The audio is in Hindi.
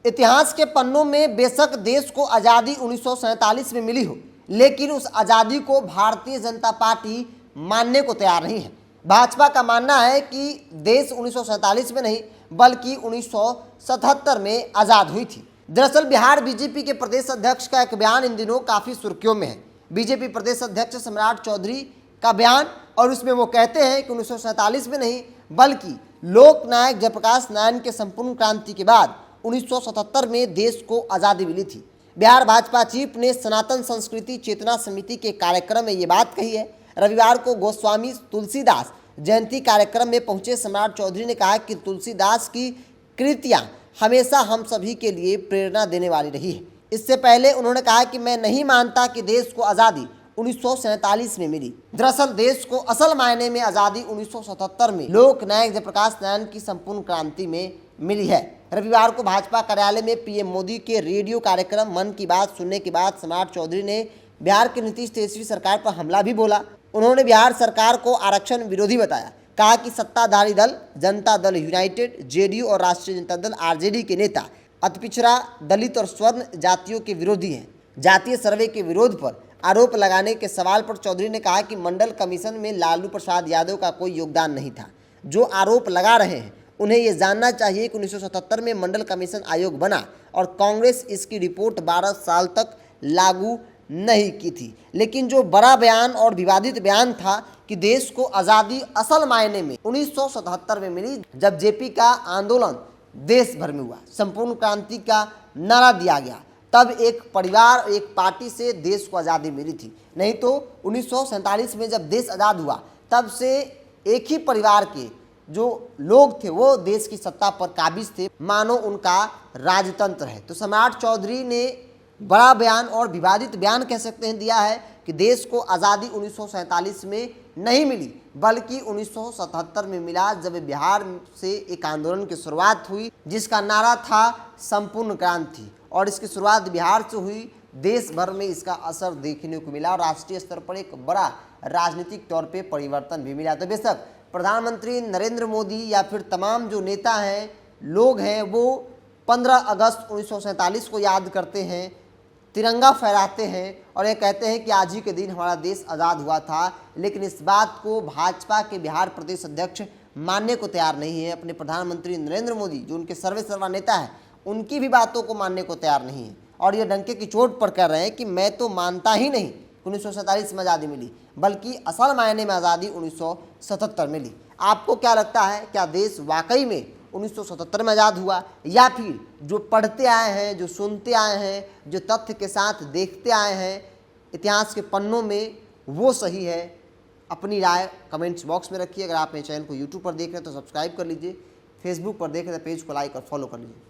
इतिहास के पन्नों में बेशक देश को आज़ादी 1947 में मिली हो, लेकिन उस आज़ादी को भारतीय जनता पार्टी मानने को तैयार नहीं है। भाजपा का मानना है कि देश 1947 में नहीं बल्कि 1977 में आज़ाद हुई थी। दरअसल बिहार बीजेपी के प्रदेश अध्यक्ष का एक बयान इन दिनों काफ़ी सुर्खियों में है। बीजेपी प्रदेश अध्यक्ष सम्राट चौधरी का बयान, और उसमें वो कहते हैं कि 1947 में नहीं बल्कि लोकनायक जयप्रकाश नारायण के संपूर्ण क्रांति के बाद 1977 में देश को आज़ादी मिली थी। बिहार भाजपा चीफ ने सनातन संस्कृति चेतना समिति के कार्यक्रम में ये बात कही है। रविवार को गोस्वामी तुलसीदास जयंती कार्यक्रम में पहुंचे सम्राट चौधरी ने कहा कि तुलसीदास की कृतियां हमेशा हम सभी के लिए प्रेरणा देने वाली रही है। इससे पहले उन्होंने कहा कि मैं नहीं मानता कि देश को आज़ादी 1947 में मिली। दरअसल देश को असल मायने में आज़ादी 1977 में लोकनायक जयप्रकाश नारायण की संपूर्ण क्रांति में मिली है। रविवार को भाजपा कार्यालय में पीएम मोदी के रेडियो कार्यक्रम मन की बात सुनने के बाद सम्राट चौधरी ने बिहार की नीतीश तेजस्वी सरकार पर हमला भी बोला। उन्होंने बिहार सरकार को आरक्षण विरोधी बताया। कहा कि सत्ताधारी दल जनता दल यूनाइटेड, जेडीयू और राष्ट्रीय जनता दल आरजेडी के नेता अतिपिछड़ा, दलित और स्वर्ण जातियों के विरोधी हैं। जातीय सर्वे के विरोध पर आरोप लगाने के सवाल पर चौधरी ने कहा कि मंडल कमीशन में लालू प्रसाद यादव का कोई योगदान नहीं था। जो आरोप लगा रहे हैं उन्हें ये जानना चाहिए कि 1977 में मंडल कमीशन आयोग बना और कांग्रेस इसकी रिपोर्ट 12 साल तक लागू नहीं की थी। लेकिन जो बड़ा बयान और विवादित बयान था कि देश को आज़ादी असल मायने में 1977 में मिली, जब जेपी का आंदोलन देश भर में हुआ, संपूर्ण क्रांति का नारा दिया गया, तब एक परिवार एक पार्टी से देश को आज़ादी मिली थी। नहीं तो 1947 में जब देश आज़ाद हुआ तब से एक ही परिवार के जो लोग थे वो देश की सत्ता पर काबिज थे, मानो उनका राजतंत्र है। तो सम्राट चौधरी ने बड़ा बयान और विवादित बयान कह सकते हैं दिया है कि देश को आज़ादी 1947 में नहीं मिली बल्कि 1977 में मिला, जब बिहार से एक आंदोलन की शुरुआत हुई जिसका नारा था संपूर्ण क्रांति, और इसकी शुरुआत बिहार से हुई। देश भर में इसका असर देखने को मिला और राष्ट्रीय स्तर पर एक बड़ा राजनीतिक तौर पे परिवर्तन भी मिला। तो बेशक प्रधानमंत्री नरेंद्र मोदी या फिर तमाम जो नेता हैं, लोग हैं, वो 15 अगस्त 1947 को याद करते हैं, तिरंगा फहराते हैं और ये कहते हैं कि आज ही के दिन हमारा देश आज़ाद हुआ था। लेकिन इस बात को भाजपा के बिहार प्रदेश अध्यक्ष मानने को तैयार नहीं है। अपने प्रधानमंत्री नरेंद्र मोदी जो उनके सर्वेसर्वा नेता हैं, उनकी भी बातों को मानने को तैयार नहीं है और ये डंके की चोट पर कह रहे हैं कि मैं तो मानता ही नहीं 1947 में आज़ादी मिली, बल्कि असल मायने में आज़ादी 1977 मिली। आपको क्या लगता है, क्या देश वाकई में 1977 में आज़ाद हुआ, या फिर जो पढ़ते आए हैं, जो सुनते आए हैं, जो तथ्य के साथ देखते आए हैं इतिहास के पन्नों में, वो सही है? अपनी राय कमेंट्स बॉक्स में रखिए। अगर आप मेरे चैनल को यूट्यूब पर देख रहे हैं तो सब्सक्राइब कर लीजिए, फेसबुक पर देख रहे हैं तो पेज को लाइक और फॉलो कर लीजिए।